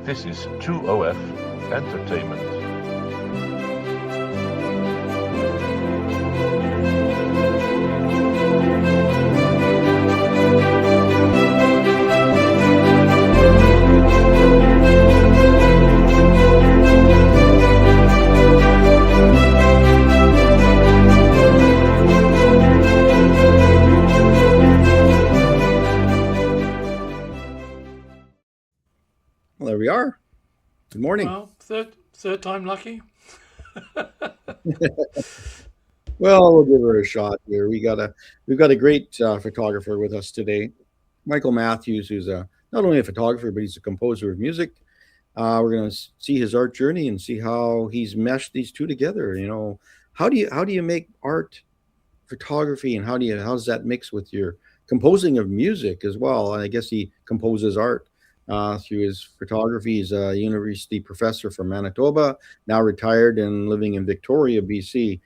This is 2OF Entertainment. Well, there we are. Good morning. Well, third time lucky. Well, we'll give her a shot here. We've got a great photographer with us today, Michael Matthews, who's not only a photographer but he's a composer of music. We're going to see his art journey and see how he's meshed these two together. How do you make art, photography, and how does that mix with your composing of music as well? And I guess he composes art through his photography. He's a university professor from Manitoba, now retired and living in Victoria, BC.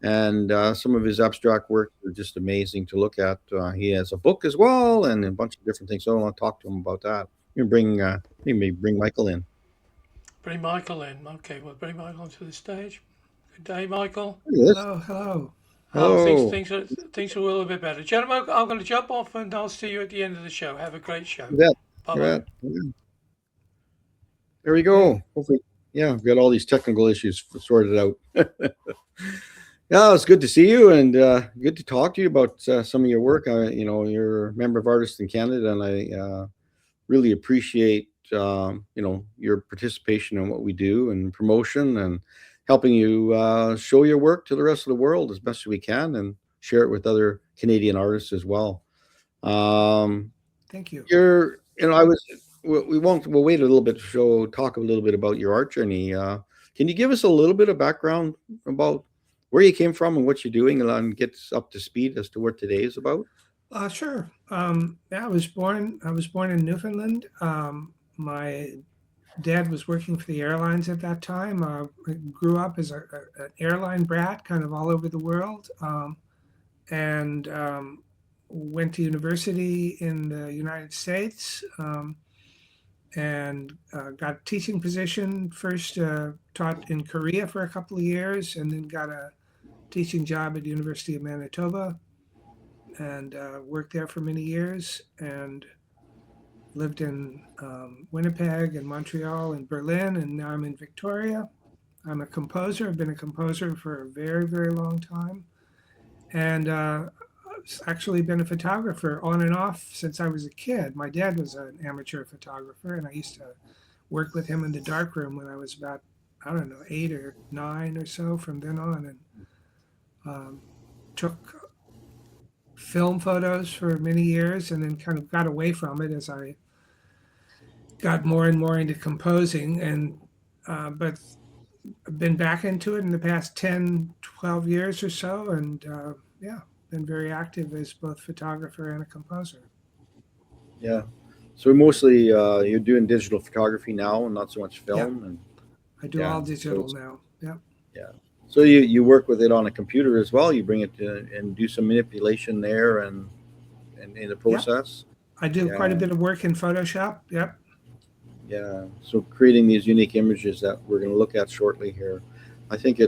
And some of his abstract work are just amazing to look at. He has a book as well and a bunch of different things. So I want to talk to him about that. You can bring Michael in. Bring Michael in. Okay, we'll bring Michael onto the stage. Good day, Michael. Yes. Hello, hello. Oh, things Hello. things are things are a little bit better. Gentlemen, I'm going to jump off and I'll see you at the end of the show. Have a great show. You bet. Bye You bye. bet. Yeah. There we go. Okay. Hopefully, yeah, we've got all these technical issues sorted out. Yeah, it's good to see you and good to talk to you about some of your work. You're a member of Artists in Canada, and I really appreciate your participation in what we do and promotion and helping you show your work to the rest of the world as best as we can and share it with other Canadian artists as well. Um, Thank you. you're, I was, we'll wait a little bit to talk a little bit about your art journey. Can you give us a little bit of background about where you came from and what you're doing and get us up to speed as to what today is about? Sure. Yeah, I was born in Newfoundland. My dad was working for the airlines at that time. I grew up as an airline brat, kind of all over the world, and went to university in the United States. And got a teaching position. First taught in Korea for a couple of years, and then got a teaching job at the University of Manitoba, and worked there for many years, and lived in Winnipeg and Montreal and Berlin, and now I'm in Victoria. I'm a composer. I've been a composer for a very, very long time, and I've actually been a photographer on and off since I was a kid. My dad was an amateur photographer, and I used to work with him in the darkroom when I was about, I don't know, 8 or 9 or so from then on, and took film photos for many years and then kind of got away from it as I got more and more into composing. And but I've been back into it in the past 10, 12 years or so, and yeah, been very active as both photographer and a composer. Yeah. So mostly you're doing digital photography now and not so much Yeah, film. And I do yeah, all so digital now. Yeah, yeah. So you work with it on a computer as well. You bring it to, and do some manipulation there and in the yeah. process. I do quite a Yeah. bit of work in Photoshop. Yep. Yeah. So creating these unique images that we're going to look at shortly here. I think you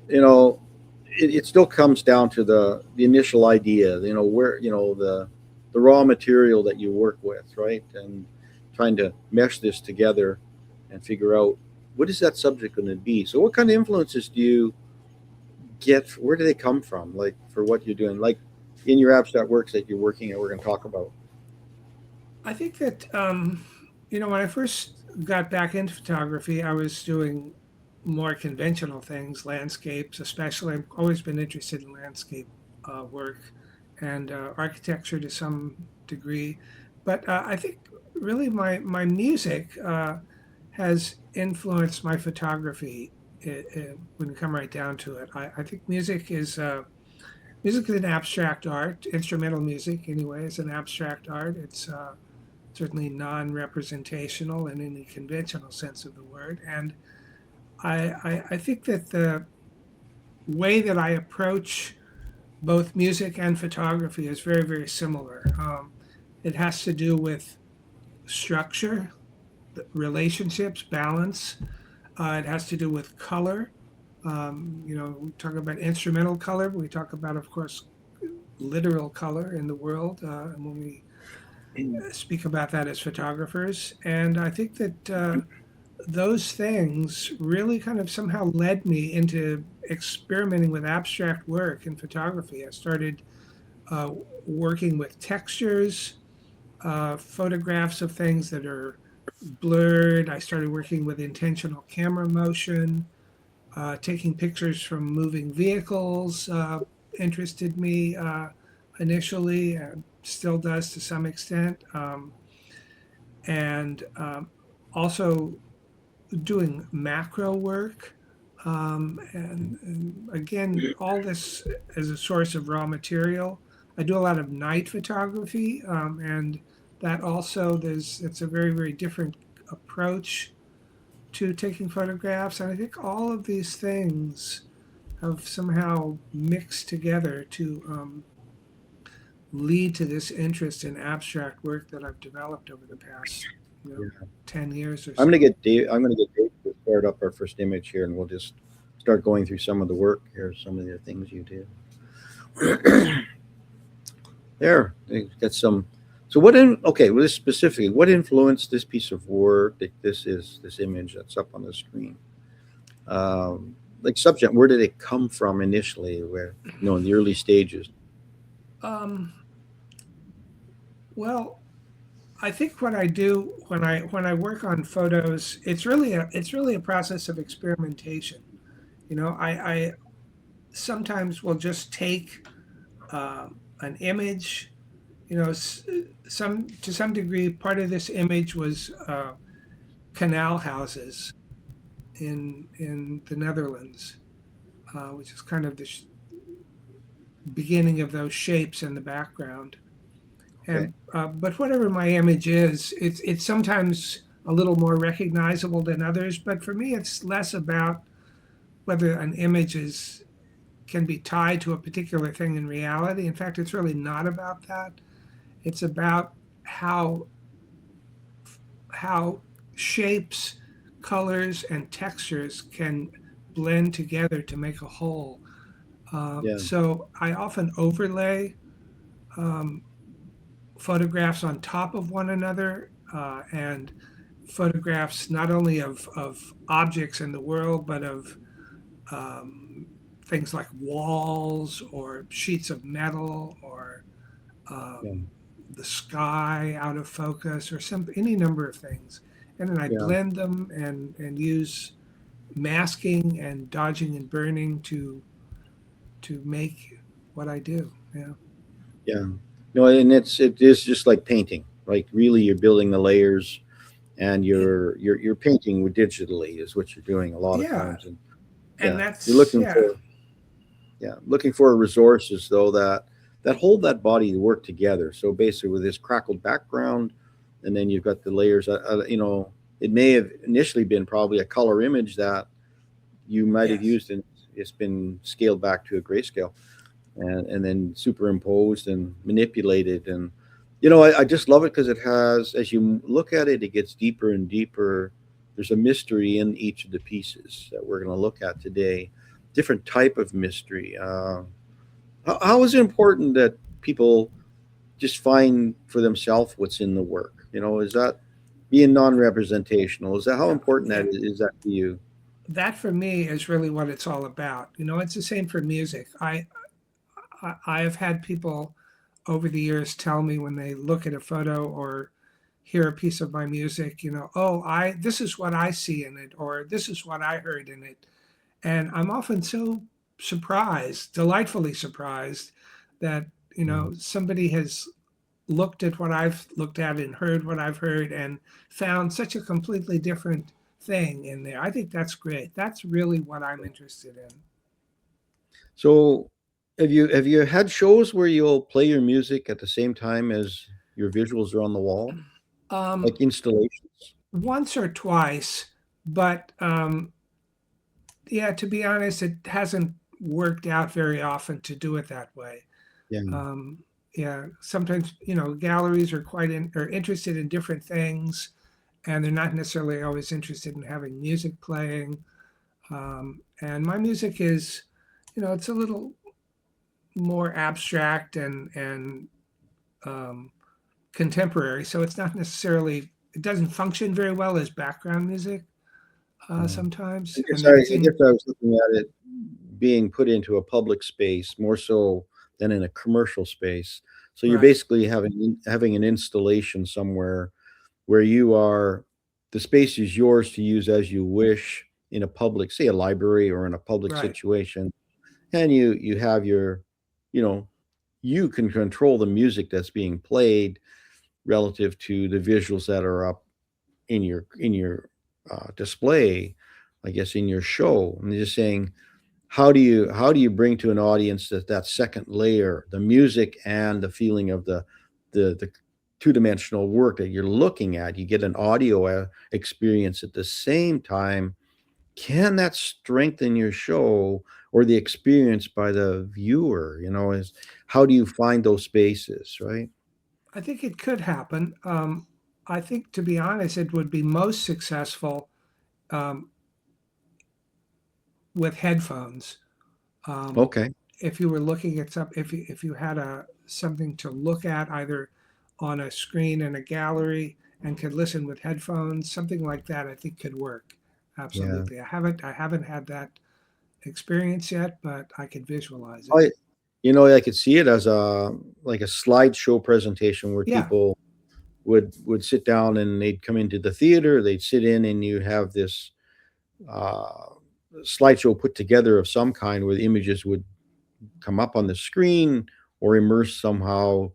know, it still comes down to the initial idea, where, the raw material that you work with, right? And trying to mesh this together and figure out what is that subject going to be. So what kind of influences do you get? Where do they come from? Like for what you're doing, like in your abstract works that you're working at, we're going to talk about. I think that when I first got back into photography, I was doing more conventional things, landscapes, especially. I've always been interested in landscape work and architecture to some degree. But I think really my music has influenced my photography when you come right down to it. I think music is an abstract art. Instrumental music, anyway, is an abstract art. It's certainly non-representational in any conventional sense of the word. And I think that the way that I approach both music and photography is very, very similar. It has to do with structure relationships, balance. It has to do with color. We talk about instrumental color. We talk about, of course, literal color in the world, and when we speak about that as photographers. And I think that those things really kind of somehow led me into experimenting with abstract work in photography. I started uh, working with textures, photographs of things that are blurred. I started working with intentional camera motion. Taking pictures from moving vehicles interested me initially, still does to some extent. And Also doing macro work. And again, all this as a source of raw material. I do a lot of night photography, and that also it's a very, very different approach to taking photographs. And I think all of these things have somehow mixed together to lead to this interest in abstract work that I've developed over the past, Yeah. 10 years or I'm so. gonna get Dave. I'm gonna get Dave to start up our first image here, and we'll just start going through some of the work here, some of the things you did. There, you got some. So what in? Okay, well, this specifically, what influenced this piece of work? That this image that's up on the screen. Like subject, where did it come from initially? Where in the early stages? Um, well, I think what I do when I work on photos, it's really a process of experimentation. I sometimes will just take an image. Some to some degree, part of this image was canal houses in the Netherlands, which is kind of the beginning of those shapes in the background. Okay. And but whatever my image is, it's sometimes a little more recognizable than others. But for me, it's less about whether an image is can be tied to a particular thing in reality. In fact, it's really not about that. It's about how shapes, colors, and textures can blend together to make a whole. Yeah. So I often overlay um, photographs on top of one another, and photographs not only of objects in the world, but of um, things like walls or sheets of metal or Yeah. the sky out of focus or any number of things. And then I Yeah. blend them and use masking and dodging and burning to make what I do. Yeah. Yeah. No, and it is just like painting. Like really, you're building the layers, and you're painting with digitally is what you're doing a lot of Yeah. times. And And yeah, you're that's, looking yeah. for resources though that hold that body to work together. So basically, with this crackled background, and then you've got the layers. It may have initially been probably a color image that you might have Yes. used, and it's been scaled back to a grayscale, and then superimposed and manipulated. And I just love it because it has, as you look at it, it gets deeper and deeper. There's a mystery in each of the pieces that we're going to look at today, different type of mystery. How is it important that people just find for themselves what's in the work? Is that being non-representational? Is that how Yeah. important that And is that to you? that for me is really what it's all about. It's the same for music. I have had people over the years tell me when they look at a photo or hear a piece of my music, oh, I this is what I see in it, or this is what I heard in it. And I'm often so surprised, delightfully surprised, that somebody has looked at what I've looked at and heard what I've heard and found such a completely different thing in there. I think that's great. That's really what I'm interested in. So, have you had shows where you'll play your music at the same time as your visuals are on the wall, Um, like installations? Once or twice, but yeah, to be honest, it hasn't worked out very often to do it that way. Yeah, Yeah, sometimes galleries are are interested in different things, and they're not necessarily always interested in having music playing. And my music is, it's a little more abstract and um, contemporary, so it's not necessarily, it doesn't function very well as background music Yeah. sometimes. I And guess I, then I guess I was looking at it being put into a public space more so than in a commercial space. So you're right, basically having an installation somewhere where the space is yours to use as you wish in a public, say a library or in a public right, situation, and you have your, you know, you can control the music that's being played relative to the visuals that are up in your display, I guess in your show. I'm just saying, how do you bring to an audience that second layer, the music and the feeling of the two-dimensional work that you're looking at? You get an audio experience at the same time. Can that strengthen your show or the experience by the viewer? Is how do you find those spaces, right? I think it could happen. I think, to be honest, it would be most successful um, with headphones. Um, Okay. if you were looking at if you had something to look at either on a screen in a gallery and could listen with headphones, something like that, I think could work. Yeah. Absolutely. I haven't had that experience yet, but I could visualize it. I could see it as a slideshow presentation where Yeah, people would sit down and they'd come into the theater, they'd sit in, and you have this uh, slideshow put together of some kind where the images would come up on the screen or immerse somehow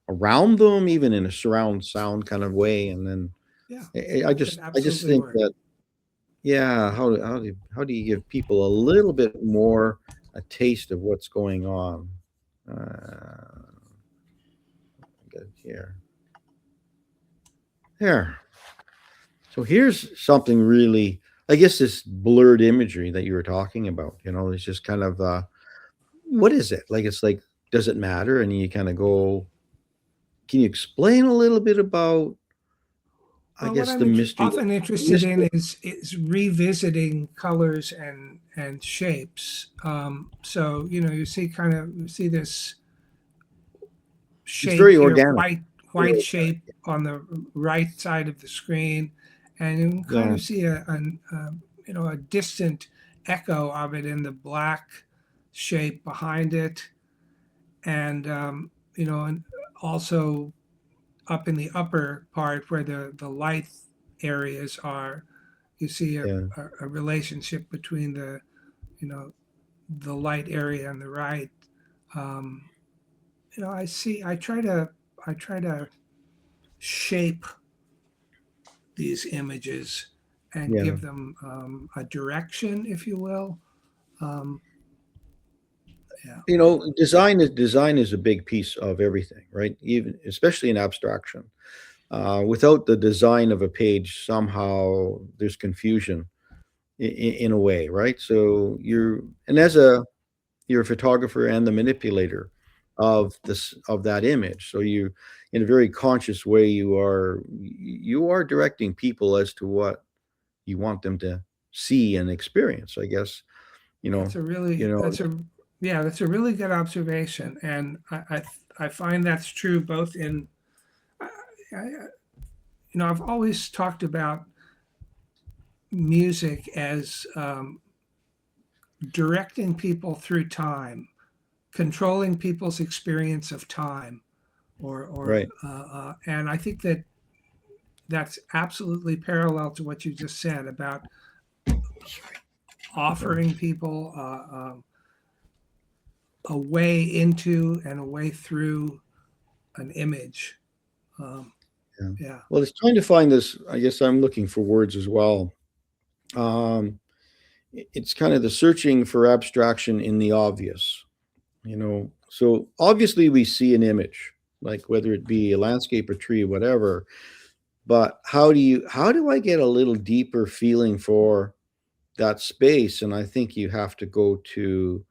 around them, even in a surround sound kind of way. And then yeah, I could just absolutely think work. that, yeah, how do you give people a little bit more a taste of what's going on? Good here. There. So here's something really, I guess, this blurred imagery that you were talking about. It's just kind of, what is it? Like, it's like, does it matter? And you kind of go, can you explain a little bit about, I What guess, I'm the mystery, often interested in mystery. is revisiting colors and shapes. So you see this It's shape very here, organic. white shape on the right side of the screen, and you can kind Yeah, of see a distant echo of it in the black shape behind it, and also up in the upper part where the light areas are, you see yeah. a relationship between you know the light area and the right. Um, I try to shape these images and Yeah. give them a direction, if you will. Um, yeah, Design is a big piece of everything, right? Even especially in abstraction. Without the design of a page, somehow there's confusion in a way, right? So you're a photographer and the manipulator of that image. So you, in a very conscious way, you are directing people as to what you want them to see and experience. I guess you know that's a you really know that's a yeah that's a really good observation, and I find that's true both in I've always talked about music as directing people through time, controlling people's experience of time, right. and I think that that's absolutely parallel to what you just said about offering people a way into and a way through an image. Um, Yeah. yeah, Well, it's trying to find this. I guess I'm looking for words as well. Um, it's kind of the searching for abstraction in the obvious. So obviously we see an image, like whether it be a landscape, a tree, whatever. But how do I get a little deeper feeling for that space? And I think you have to go to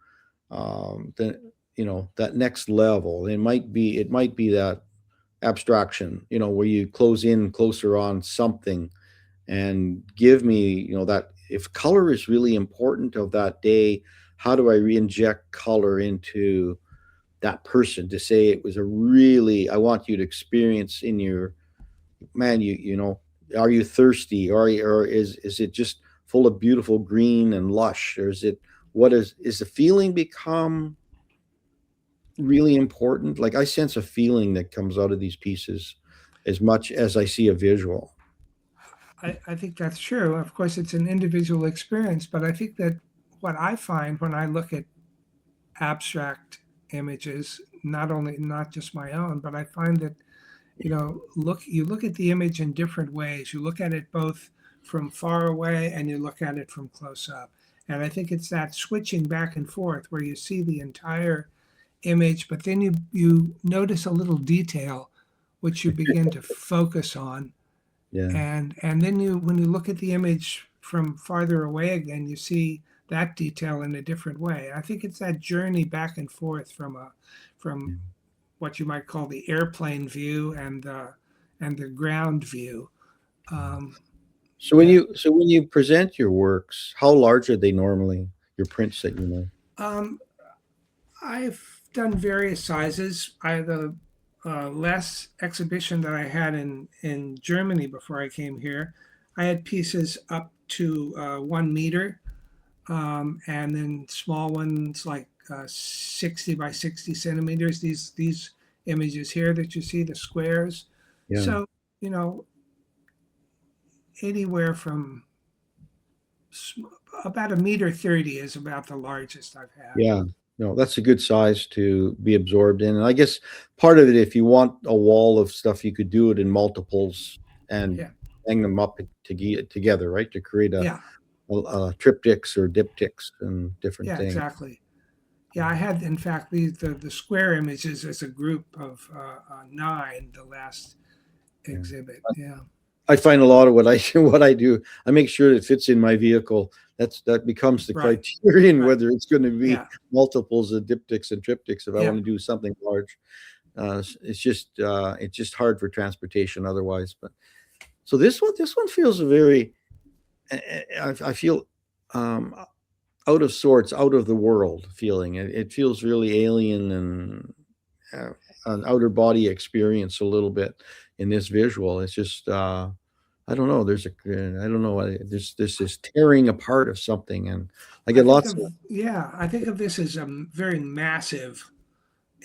that next level. It might be that abstraction, where you close in closer on something and give me, that if color is really important of that day, how do I re-inject color into that person to say it was a really, I want you to experience in your, man, are you thirsty, or is it just full of beautiful green and lush, or is the feeling become really important? Like, I sense a feeling that comes out of these pieces as much as I see a visual. I think that's true. Of course, it's an individual experience, but I think that what I find when I look at abstract images, not just my own, but I find that you look at the image in different ways. You look at it both from far away and you look at it from close up. And I think it's that switching back and forth where you see the entire image, but then you notice a little detail which you begin to focus on. Yeah. And then when you look at the image from farther away again, you see that detail in a different way. I think it's that journey back and forth from what you might call the airplane view and the ground view. Um, So when you present your works, how large are they normally? Your prints that you know? um, I've done various sizes. The last exhibition that I had in Germany before I came here, I had pieces up to 1 meter, and then small ones like 60 by 60 centimeters. These images here that you see, the squares. Yeah. So you know, anywhere from about 1.30 meters is about the largest I've had. Yeah. No, that's a good size to be absorbed in. And I guess part of it, if you want a wall of stuff, you could do it in multiples and Yeah, hang them up together, right? To create yeah, a triptychs or diptychs and different yeah, things. exactly. Yeah, I had, in fact, the square images as a group of 9, the last Yeah. exhibit. Yeah, I find a lot of what I what I do, I make sure it fits in my vehicle. That becomes the right, criterion right. whether it's going to be Yeah, multiples of diptychs and triptychs. If I yeah. want to do something large, it's just hard for transportation otherwise. But so this one feels very. I feel um, out of sorts, out of the world feeling. It feels really alien and uh, an outer body experience a little bit in this visual. It's just I don't know. I don't know. There's this tearing apart of something, and I I get think lots of of yeah, I think of this as a very massive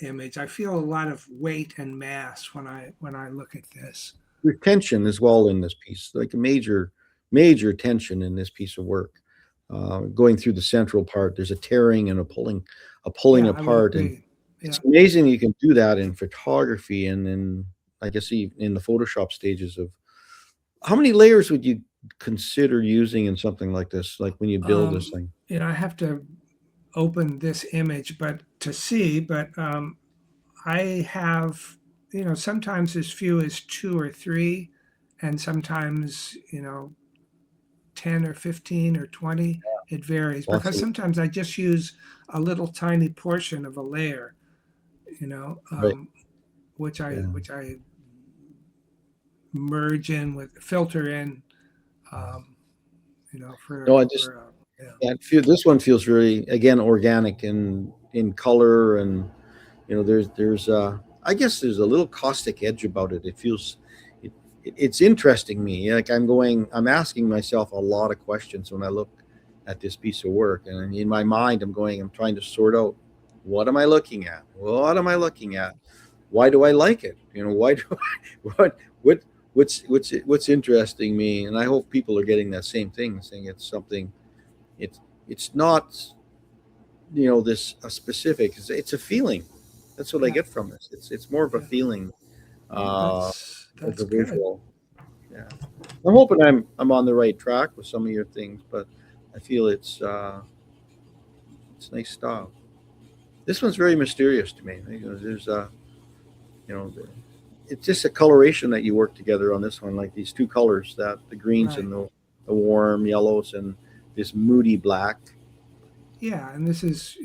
image. I feel a lot of weight and mass when I look at this. there's tension as well in this piece, like a major tension in this piece of work. Going through the central part, there's a tearing and a pulling Yeah, I would apart, and agree. it's Yeah. amazing you can do that in photography and in, I guess, even in the Photoshop stages of. How many layers would you consider using in something like this, like when you build this Um, thing? I have to open this image, but to see, but I have, sometimes as few as 2 or 3, and sometimes, 10 or 15 or 20. It varies Lots because of sometimes I just use a little tiny portion of a layer, you know, right, um, which I yeah. which I merge in with filter in, um, No, for I just yeah, this one feels very, again, organic in color, and there's I guess there's a little caustic edge about it. It feels it, it's interesting me. Like I'm asking myself a lot of questions when I look at this piece of work, and in my mind I'm trying to sort out, what am I looking at? What am I looking at? Why do I like it? Why do what what what's interesting me? And I hope people are getting that same thing, saying it's something. It's it's not this a specific. It's a feeling. That's what I yeah, get from this. It's more of a yeah. feeling Well, uh, of that's the good. visual. Yeah, I'm hoping I'm on the right track with some of your things, but I feel it's nice stuff. This one's very mysterious to me. There's you know, it's just a coloration that you work together on this one, like these two colors, that the greens Right. and the warm yellows and this moody black. Yeah, and this is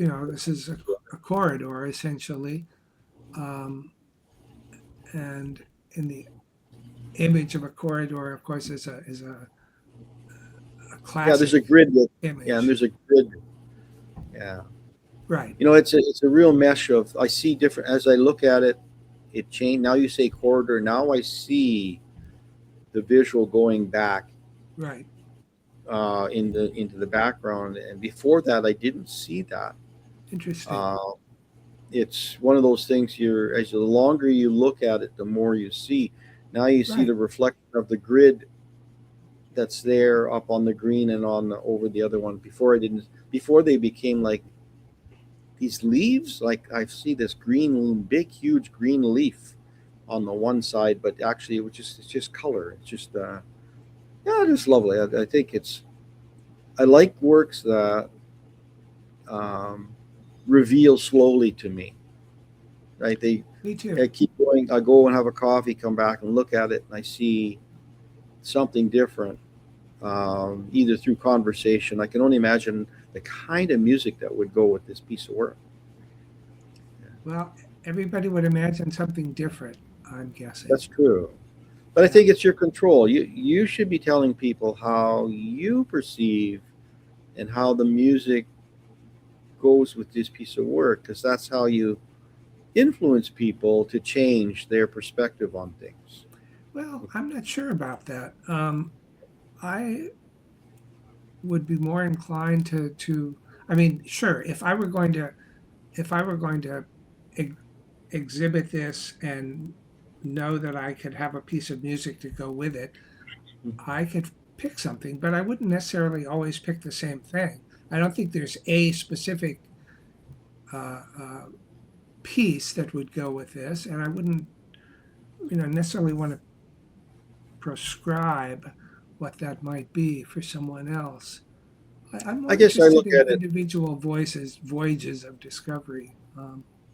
a corridor essentially, um, and in the image of a corridor, of course, is a Yeah, there's a classic grid. image. Yeah, and there's a grid. Yeah. Right. It's a real mesh of, I see different, as I look at it, it changed. Now you say corridor. Now I see the visual going back Right. into the background. And before that, I didn't see that. Interesting. It's one of those things, as the longer you look at it, the more you see. Now you see Right. the reflection of the grid that's there up on the green and over the other one. Before they became like these leaves, like I see this big, huge green leaf on the one side, but actually it's just color. It's just, yeah, just lovely. I think I like works that um, reveal slowly to me, right? Me too. I keep going. I go and have a coffee, come back and look at it, and I see something different, either through conversation. I can only imagine the kind of music that would go with this piece of work. Well, everybody would imagine something different, I'm guessing. That's true. But I think it's your control. You should be telling people how you perceive and how the music goes with this piece of work, because that's how you influence people to change their perspective on things. Well, I'm not sure about that. I would be more inclined to. I mean, sure, if I were going to ex- exhibit this and know that I could have a piece of music to go with it, I could pick something, but I wouldn't necessarily always pick the same thing. I don't think there's a specific uh, uh, piece that would go with this, and I wouldn't, necessarily want to prescribe what that might be for someone else. I'm I more guess I interested look in at it. individual voyages of discovery.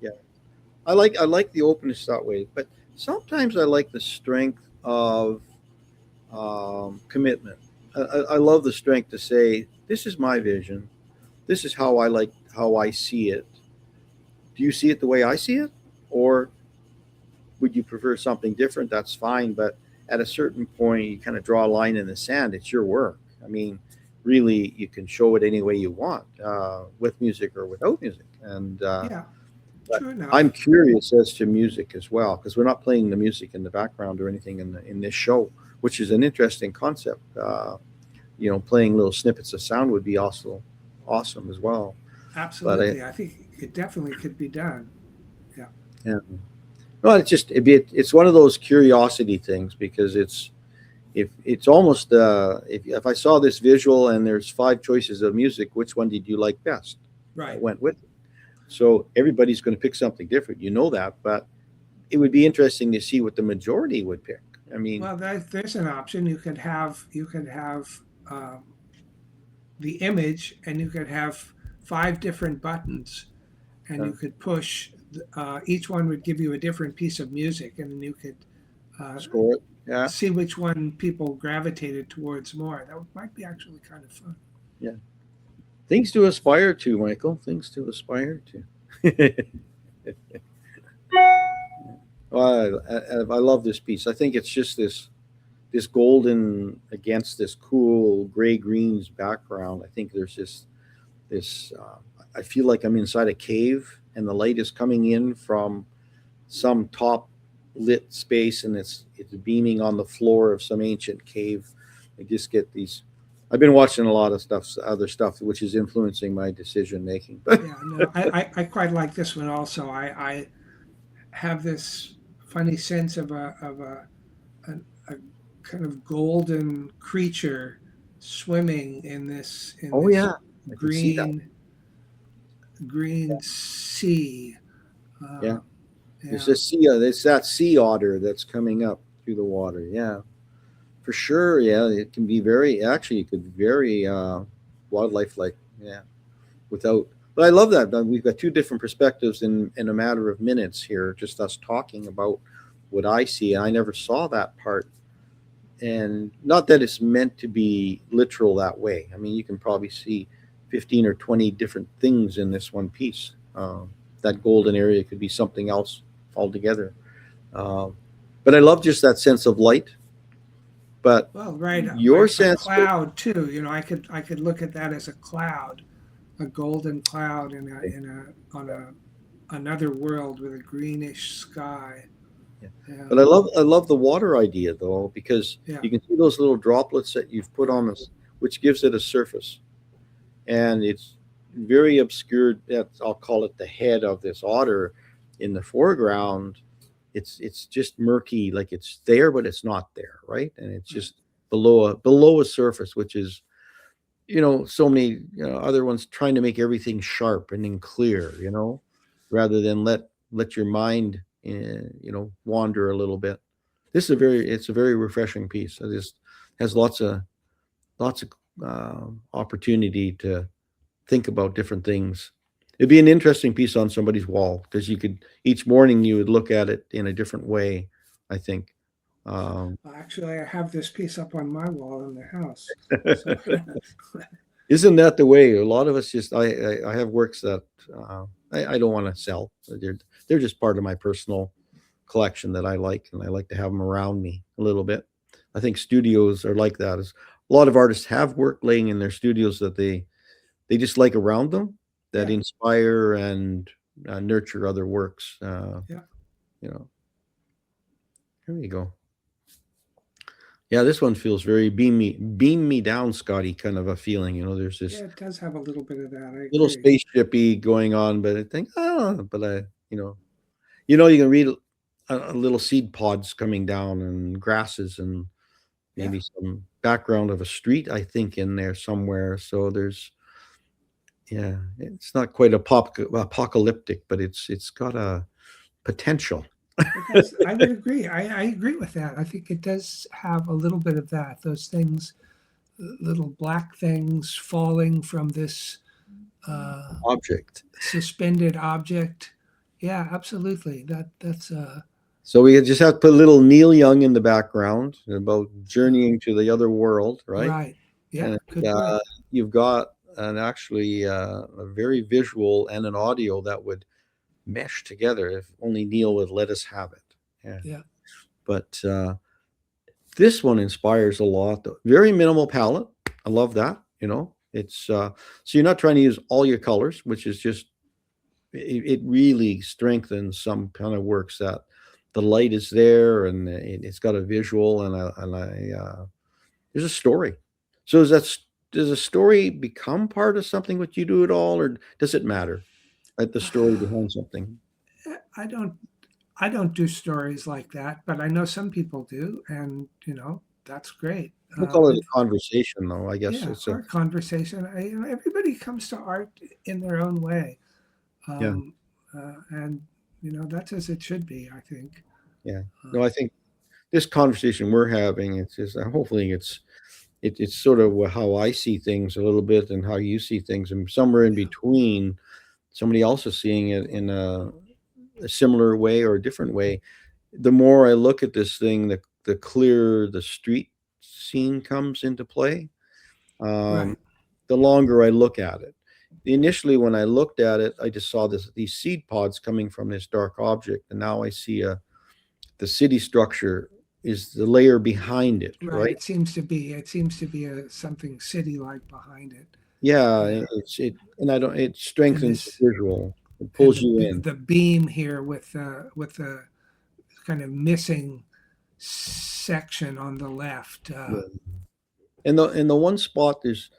Yeah, I like the openness that way, but sometimes I like the strength of commitment. I love the strength to say, "This is my vision. This is how I see it. Do you see it the way I see it, or would you prefer something different?" That's fine, but at a certain point, you kind of draw a line in the sand. It's your work. I mean, really, you can show it any way you want, with music or without music. And Yeah, but true I'm enough. curious as to music as well, because we're not playing the music in the background or anything in this show, which is an interesting concept. Playing little snippets of sound would be also awesome as well. But Absolutely. I think it definitely could be done. Yeah. yeah, well, it's one of those curiosity things, because if it's almost, if I saw this visual and there's five choices of music, which one did you like best? I Right. went with it. So everybody's going to pick something different, that, but it would be interesting to see what the majority would pick. I mean, Well, there's an option. You could have um, the image, and you could have five different buttons, and uh, you could push. Each one would give you a different piece of music, and then you could uh, score it. Yeah, see which one people gravitated towards more. That might be actually kind of fun. yeah. Things to aspire to, Michael. Things to aspire to. Well, I love this piece. I think it's just this golden against this cool gray greens background. I think there's this. I feel like I'm inside a cave, and the light is coming in from some top lit space, and it's beaming on the floor of some ancient cave. I just get these. I've been watching a lot of other stuff, which is influencing my decision making. Yeah, no, I quite like this one also. I have this funny sense of a kind of golden creature swimming in Oh this yeah, I can see that. green sea. Yeah, Uh, there's yeah, this sea. There's that sea otter that's coming up through the water. Yeah, for sure. Yeah, it can be very. Actually, it could be very wildlife like. Yeah, without. But I love that. We've got two different perspectives in a matter of minutes here. Just us talking about what I see. I never saw that part, and not that it's meant to be literal that way. I mean, you can probably see 15 or 20 different things in this one piece. That golden area could be something else altogether. Um, but I love just that sense of light, But Well, right, your a sense of cloud too. I could look at that as a cloud, a golden cloud on a another world with a greenish sky. yeah. Yeah, But I love the water idea though, because yeah, you can see those little droplets that you've put on right. this, which gives it a surface, and it's very obscured. That's, I'll call it the head of this otter in the foreground. It's just murky, like it's there, but it's not there, right? And it's Right. just below a surface, which is so many other ones trying to make everything sharp and then clear, rather than let your mind wander a little bit. It's a very refreshing piece. It just has lots of opportunity to think about different things. It'd be an interesting piece on somebody's wall because you could each morning you would look at it in a different way, I think. um, Well, actually, I have this piece up on my wall in the house. So, Isn't that the way? A lot of us just I have works that I don't want to sell. They're just part of my personal collection that I like, and I like to have them around me a little bit. I think studios are like that. A lot of artists have work laying in their studios that they just like around them that yeah, inspire and nurture other works. yeah, You know, here you go. Yeah, this one feels very beam me down, Scotty, kind of a feeling. There's yeah. this It does have a little bit of that. I little agree. spaceshipy going on, but I think, but you can read a little seed pods coming down and grasses and Yeah. maybe some background of a street, I think, in there somewhere. So yeah, it's not quite apocalyptic, but it's got a potential. I would agree. I agree with that. I think it does have a little bit of that. Those things, little black things falling from this Object. suspended object. Yeah, absolutely. That's So we just have to put a little Neil Young in the background about yeah, journeying to the other world, right? right. Yeah, And good point. you've got an actually a very visual and an audio that would mesh together if only Neil would let us have it. Yeah. Yeah, But this one inspires a lot. Very minimal palette. I love that. It's so you're not trying to use all your colors, which is just it really strengthens some kind of works that the light is there and it's got a visual and there's a story. So does a story become part of something what you do at all, or does it matter? Like the story behind something. I don't I don't do stories like that, but I know some people do, and that's great. We'll call it And a conversation, though. I guess yeah, it's a art conversation. Everybody comes to art in their own way, yeah, um, and that's as it should be. I think. yeah. No, Um, I think this conversation we're having, it's just hopefully it's sort of how I see things a little bit and how you see things, and somewhere in yeah, between, somebody else is seeing it in a similar way or a different way. The more I look at this thing, the clearer the street scene comes into play. Um, right, the longer I look at it. Initially, when I looked at it, I just saw these seed pods coming from this dark object, and now I see the city structure is the layer behind it, right. right? It seems to be a something city-like behind it. Yeah, Yeah, and I don't. It and strengthens the this visual. It and pulls you in. the beam here with the kind of missing section on the left. Yeah. And the one spot there's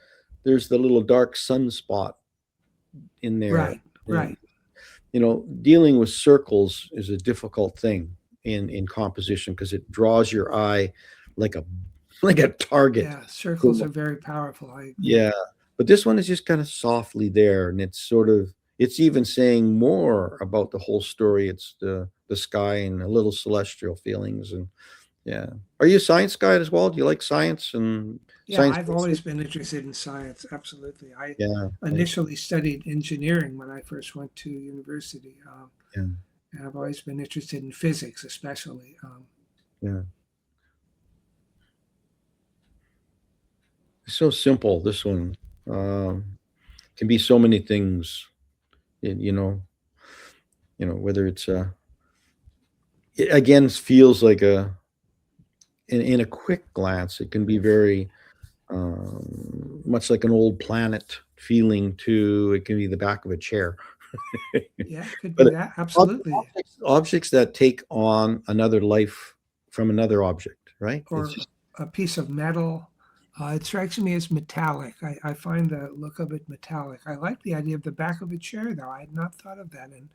the little dark sunspot in there. Right, And right. dealing with circles is a difficult thing in composition because it draws your eye like a like a target. Yeah, circles are very powerful. I agree. Yeah, but this one is just kind of softly there, and it's even saying more about the whole story. It's the sky and a little celestial feelings, and yeah. Are you a science guy as well? Do you like science and Yeah, science I've fiction? always been interested in science. Absolutely. I Yeah, initially studied engineering when I first went to university. yeah, And I've always been interested in physics, especially. yeah. It's so simple. This one can be so many things. It, whether it's it again feels like in a quick glance, it can be very much like an old planet feeling to it can be the back of a chair. Yeah, it could be But that. Absolutely. objects that take on another life from another object, right? It's Or just a piece of metal. It strikes me as metallic. I find the look of it metallic. I like the idea of the back of a chair, though. I had not thought of that. And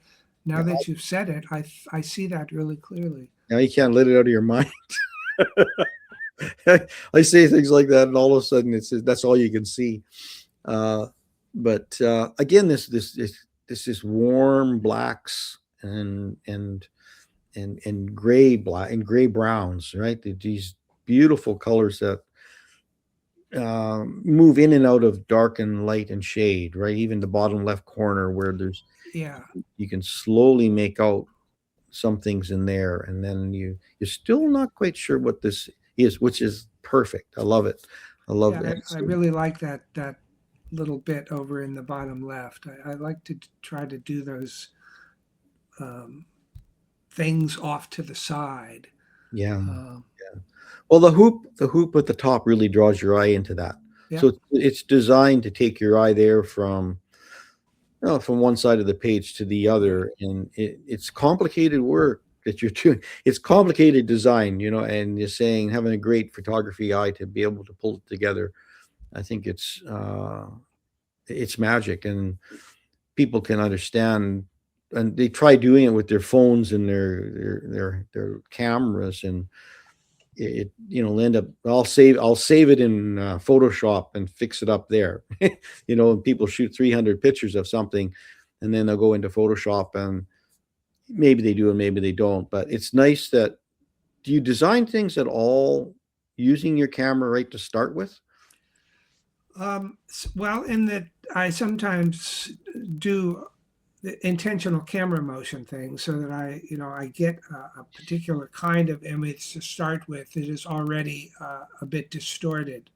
now yeah, that you've said it, I see that really clearly. now you can't let it out of your mind. I say things like that, and all of a sudden, that's all you can see. Uh, but again, this is warm blacks and gray black and gray browns, right? These beautiful colors that move in and out of dark and light and shade, right? Even the bottom left corner where there's Yeah. you can slowly make out some things in there, and then you're still not quite sure what this is, which is perfect. I love it. I love Yeah, that. I really like that little bit over in the bottom left. I like to try to do those um, things off to the side. Yeah. Um, Well, the hoop at the top really draws your eye into that. yeah, So it's designed to take your eye there from one side of the page to the right. other, and it's complicated work that you're doing. It's complicated design, and you're saying having a great photography eye to be able to pull it together. I think it's magic, and people can understand. And they try doing it with their phones and their cameras, and end up I'll save it in Photoshop and fix it up there. And people shoot 300 pictures of something, and then they'll go into Photoshop, and maybe they do and maybe they don't. But it's nice that do you design things at all using your camera right to start with? Well, in that I sometimes do the intentional camera motion thing so that I get a particular kind of image to start with that is already a bit distorted.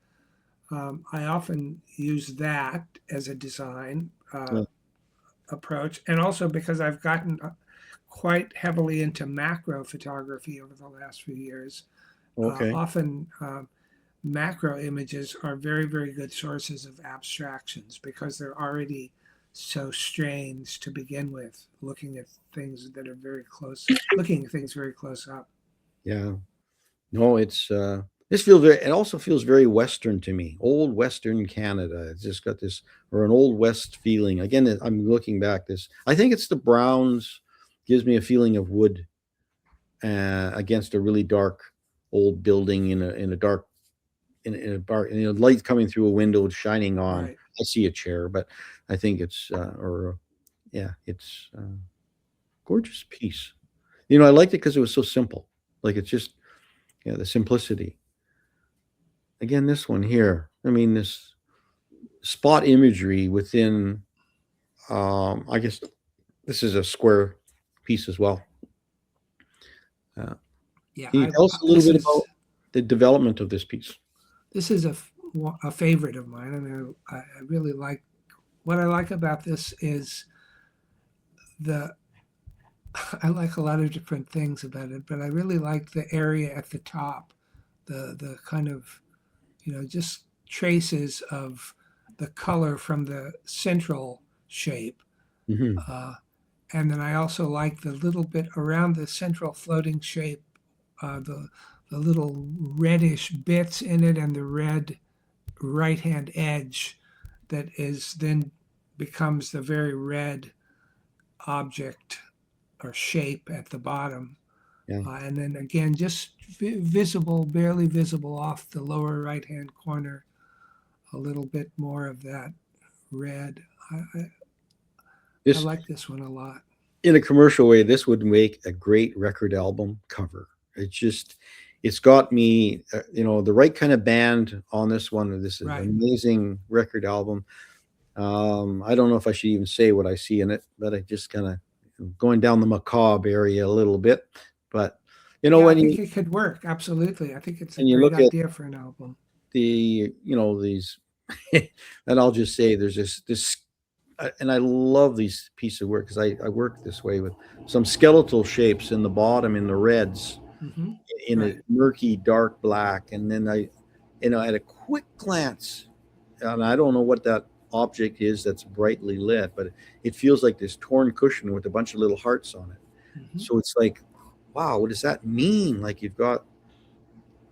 I often use that as a design Yeah. approach, and also because I've gotten quite heavily into macro photography over the last few years. Okay. Often macro images are very, very good sources of abstractions because they're already so strange to begin with, looking at things that are very close, looking at things very close up. Yeah. No, this feels very it also feels very Western to me. Old Western Canada. It's just got this or an old West feeling. Again, I'm looking back I think it's the browns gives me a feeling of wood against a really dark old building in a dark in a bar, light coming through a window shining on. Right. I see a chair, but I think it's or yeah, it's gorgeous piece. I liked it because it was so simple. Like it's just the simplicity. Again, this one here. I mean, this spot imagery within. I guess this is a square piece as well. Yeah. Can you tell us a little bit about the development of this piece? This is a favorite of mine. I mean, I really like what I like about this is the I like a lot of different things about it, but I really like the area at the top, the kind of just traces of the color from the central shape, Hmm. uh, and then I also like the little bit around the central floating shape, the little reddish bits in it, and the red right hand edge that is then becomes the very red object or shape at the bottom. Yeah. And then again, just visible, barely visible off the lower right hand corner, a little bit more of that red. I This like this one a lot. in a commercial way, this would make a great record album cover. It's got me, the right kind of band on this one. This is Right. an amazing record album. I don't know if I should even say what I see in it, but I just kind of going down the macabre area a little bit. But Yeah, I when think it could work. Absolutely. I think it's a and you great look at idea for an album. these, and I'll just say there's this, and I love these pieces of work because I work this way with some skeletal shapes in the bottom in the reds Hmm. in a Right. murky, dark black. And then at a quick glance, and I don't know what that object is that's brightly lit, but it feels like this torn cushion with a bunch of little hearts on it. Hmm. So it's like, wow, what does that mean? Like you've got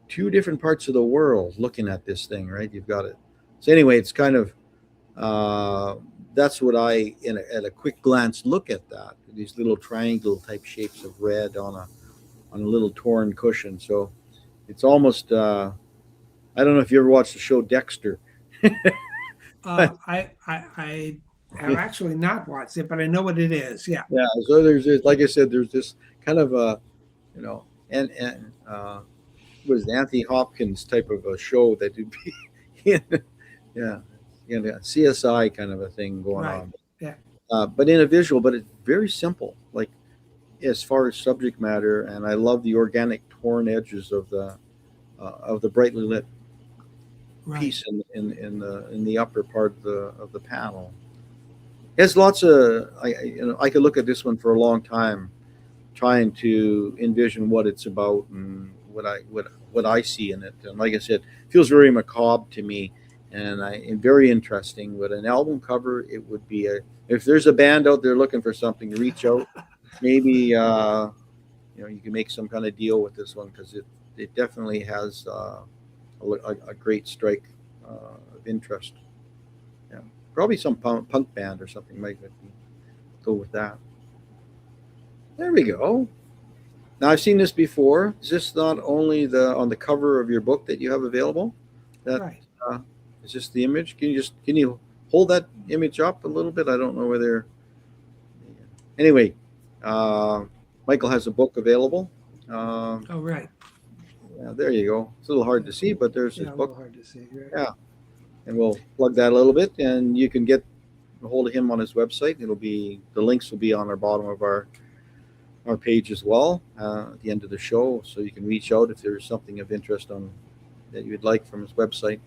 two different parts of the world looking at this thing, right? You've got it. So anyway, it's kind of uh, that's what at a quick glance look at that. These little triangle type shapes of red on a little torn cushion. So it's almost I don't know if you ever watched the show Dexter. I have actually not watched it, but I know what it is. Yeah. Yeah. So there's this, like I said, there's this kind of and was Anthony Hopkins type of a show that would be, yeah, CSI kind of a thing going Right. on. Yeah. But in a visual, but it's very simple. Like as far as subject matter, and I love the organic torn edges of the brightly lit Right. piece in the upper part of the panel. There's lots of I could look at this one for a long time, trying to envision what it's about and what I see in it. And like I said, it feels very macabre to me, and very interesting. With an album cover, it would be a if there's a band out there looking for something, reach out. Maybe you can make some kind of deal with this one because it definitely has a great strike of interest. Yeah, probably some punk band or something might go with that. There we go. Now I've seen this before. Is this not only the on the cover of your book that you have available? That Right. uh, is this the image? Can you hold that image up a little bit? I don't know whether. Anyway, uh, Michael has a book available. Um, Oh, right. yeah, there you go. It's a little hard to see, but there's his Yeah, a little book. hard to see. Right. Yeah, and we'll plug that a little bit, and you can get a hold of him on his website. The links will be on the bottom of our page as well at the end of the show, so you can reach out if there's something of interest on that you'd like from his website.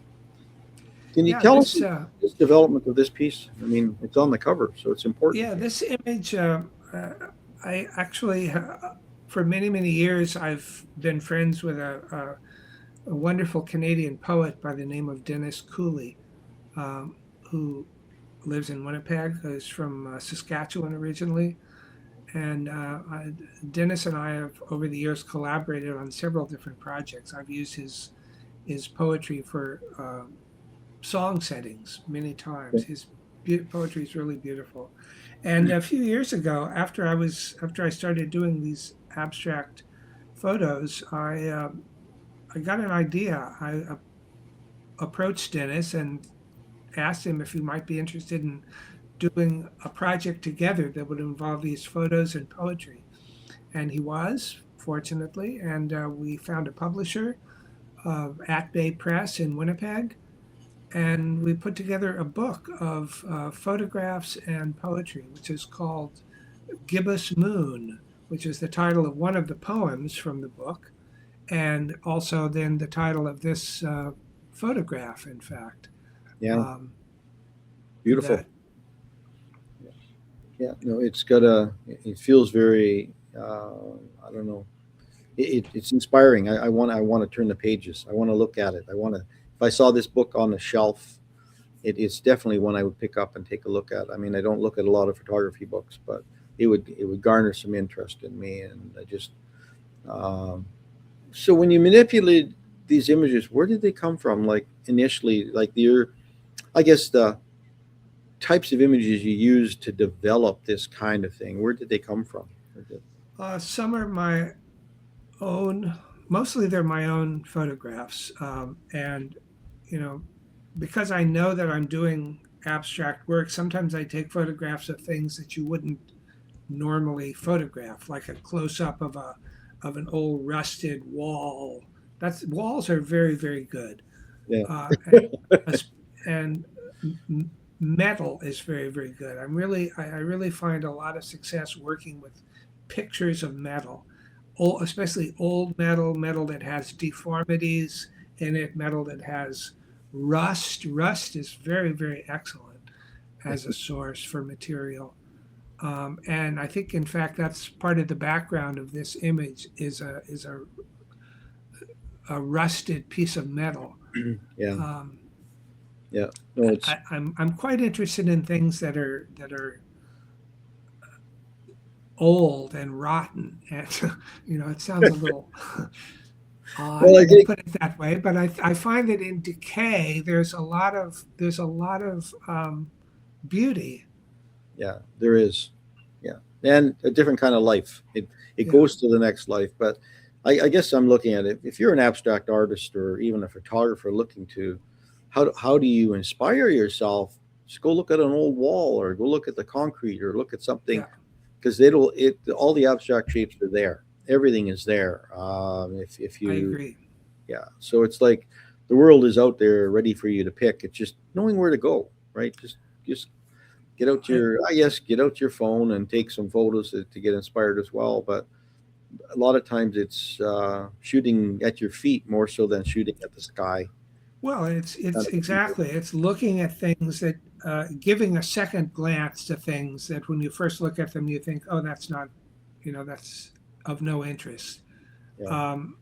Can you Yeah. tell us this development of this piece? I mean, it's on the cover, so it's important. Yeah. This image. I actually, for many many years, I've been friends with a wonderful Canadian poet by the name of Dennis Cooley, who lives in Winnipeg. Who's from Saskatchewan originally. And Dennis and I have, over the years, collaborated on several different projects. I've used his poetry for song settings many times. His poetry is really beautiful. And a few years ago, after I started doing these abstract photos, I got an idea. I approached Dennis and asked him if he might be interested in doing a project together that would involve these photos and poetry. And he was, fortunately, and we found a publisher, At Bay Press in Winnipeg, and we put together a book of photographs and poetry, which is called Gibbous Moon, which is the title of one of the poems from the book, and also then the title of this photograph, in fact. Yeah, Um, beautiful. that Yeah, no, it's got a. It feels very. I don't know. It's inspiring. I want to turn the pages. I want to look at it. I want to. If I saw this book on the shelf, it's definitely one I would pick up and take a look at. I mean, I don't look at a lot of photography books, but it would garner some interest in me, and I just. Um, so when you manipulate these images, where did they come from? Like initially, like I guess the types of images you use to develop this kind of thing. Where did they come from? some are my own, mostly they're my own photographs. And, you know, because I know that I'm doing abstract work, sometimes I take photographs of things that you wouldn't normally photograph, like a close up of an old rusted wall. That's walls are very, very good. Yeah. And metal is very, very good. I really find a lot of success working with pictures of metal, especially old metal that has deformities in it, metal that has rust. Rust is very, very excellent as a source for material. And I think, in fact, that's part of the background of this image is a rusted piece of metal. Yeah. Um, Yeah. No, it's I'm quite interested in things that are old and rotten, and it sounds a little odd well, I to think put it that way, but I find that in decay there's a lot of beauty. yeah, there is. Yeah, and a different kind of life. It Yeah, goes to the next life. But I guess I'm looking at it. If you're an abstract artist or even a photographer looking to, how do you inspire yourself? Just go look at an old wall, or go look at the concrete, or look at something, yeah, because all the abstract shapes are there. Everything is there. If I you agree. Yeah, so it's like the world is out there ready for you to pick. It's just knowing where to go, right? Just I, get out your phone and take some photos to get inspired as well. But a lot of times it's shooting at your feet more so than shooting at the sky. well, it's Kind of a deal. exactly, it's looking at things that giving a second glance to things that when you first look at them you think, oh, that's not, that's of no interest. Yeah, Um,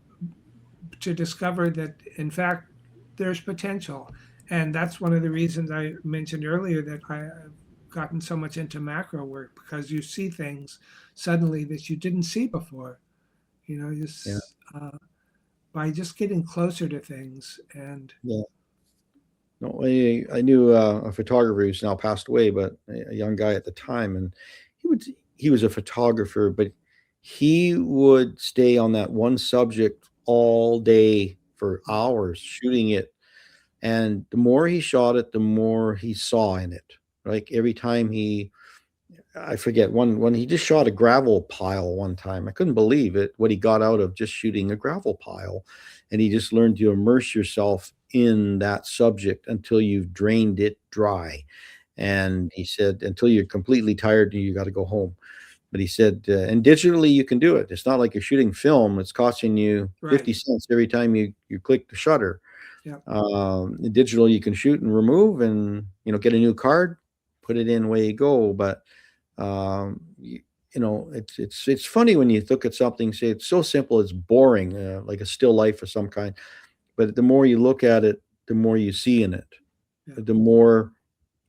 to discover that in fact there's potential, and that's one of the reasons I mentioned earlier that I've gotten so much into macro work, because you see things suddenly that you didn't see before, yeah, by just getting closer to things. And yeah. No, I knew a photographer who's now passed away, but a young guy at the time, and he would he was a photographer, but he would stay on that one subject all day for hours shooting it. And the more he shot it, the more he saw in it. Like every time I forget one when he just shot a gravel pile one time. I couldn't believe it what he got out of just shooting a gravel pile, and he just learned to immerse yourself in that subject until you've drained it dry. And he said until you're completely tired and you got to go home. But he said, and digitally you can do it. It's not like you're shooting film. It's costing you right, 50 cents every time you click the shutter. yeah, In digital, you can shoot and remove, and get a new card, put it in, away you go. But you, it's funny when you look at something, say it's so simple, it's boring, like a still life of some kind. But the more you look at it, the more you see in it. yeah, The more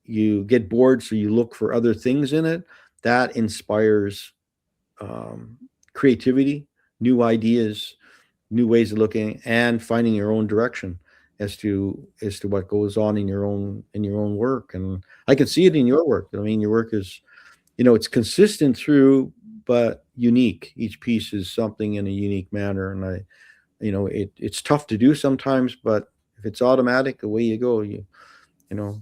you get bored, so you look for other things in it. That inspires um, creativity, new ideas, new ways of looking, and finding your own direction as to what goes on in your own work. And I can see it yeah. in your work. I mean, your work is, it's consistent through, but unique. Each piece is something in a unique manner, and it's tough to do sometimes, but if it's automatic, away you go. You know,